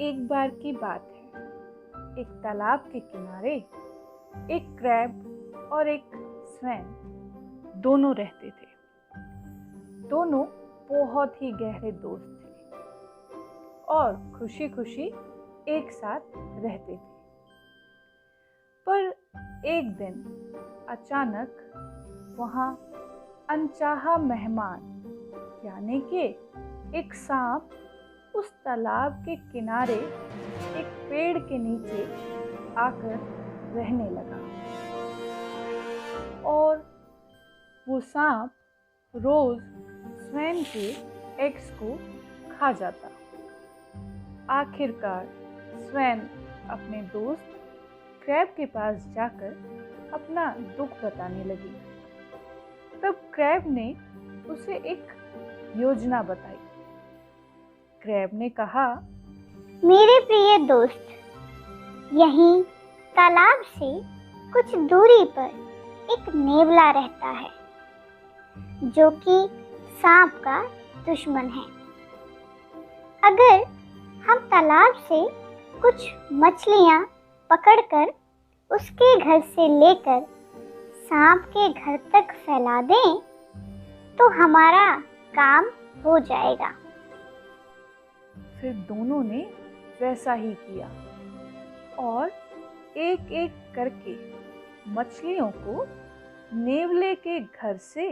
एक बार की बात है। एक तालाब के किनारे एक क्रैब और एक स्वैन दोनों रहते थे। दोनों बहुत ही गहरे दोस्त थे और खुशी खुशी एक साथ रहते थे। पर एक दिन अचानक वहाँ अनचाहा मेहमान यानी कि एक सांप उस तालाब के किनारे एक पेड़ के नीचे आकर रहने लगा और वो सांप रोज स्वैन के एग्स को खा जाता। आखिरकार स्वैन अपने दोस्त क्रैब के पास जाकर अपना दुख बताने लगी। तब क्रैब ने उसे एक योजना बताई। क्रैब ने कहा, मेरे प्रिय दोस्त, यहीं तालाब से कुछ दूरी पर एक नेवला रहता है जो कि सांप का दुश्मन है। अगर हम तालाब से कुछ मछलियां पकड़कर उसके घर से लेकर सांप के घर तक फैला दें तो हमारा काम हो जाएगा। फिर दोनों ने वैसा ही किया और एक एक करके मछलियों को नेवले के घर से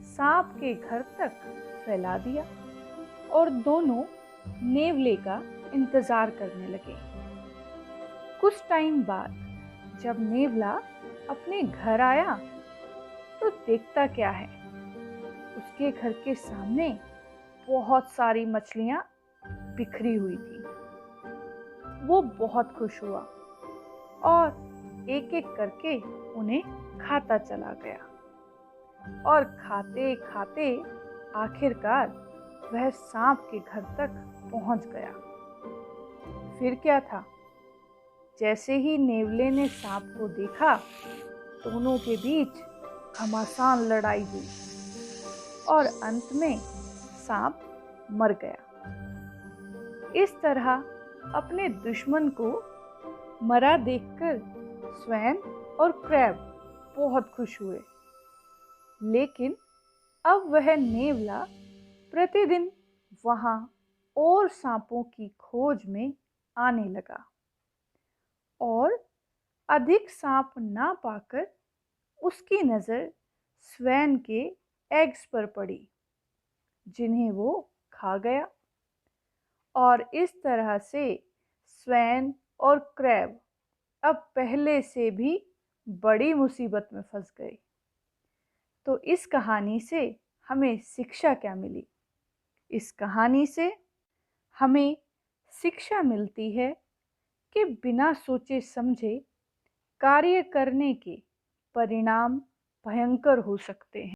सांप के घर तक फैला दिया और दोनों नेवले का इंतजार करने लगे। कुछ टाइम बाद जब नेवला अपने घर आया तो देखता क्या है, उसके घर के सामने बहुत सारी मछलियां बिखरी हुई थी। वो बहुत खुश हुआ और एक एक करके उन्हें खाता चला गया और खाते खाते आखिरकार वह सांप के घर तक पहुंच गया। फिर क्या था, जैसे ही नेवले ने सांप को देखा, दोनों के बीच घमासान लड़ाई हुई और अंत में सांप मर गया। इस तरह अपने दुश्मन को मरा देखकर स्वैन और क्रैब बहुत खुश हुए। लेकिन अब वह नेवला प्रतिदिन वहां और सांपों की खोज में आने लगा और अधिक सांप ना पाकर उसकी नज़र स्वैन के एग्स पर पड़ी, जिन्हें वो खा गया। और इस तरह से स्वैन और क्रैब अब पहले से भी बड़ी मुसीबत में फंस गए। तो इस कहानी से हमें शिक्षा क्या मिली? इस कहानी से हमें शिक्षा मिलती है कि बिना सोचे समझे कार्य करने के परिणाम भयंकर हो सकते हैं।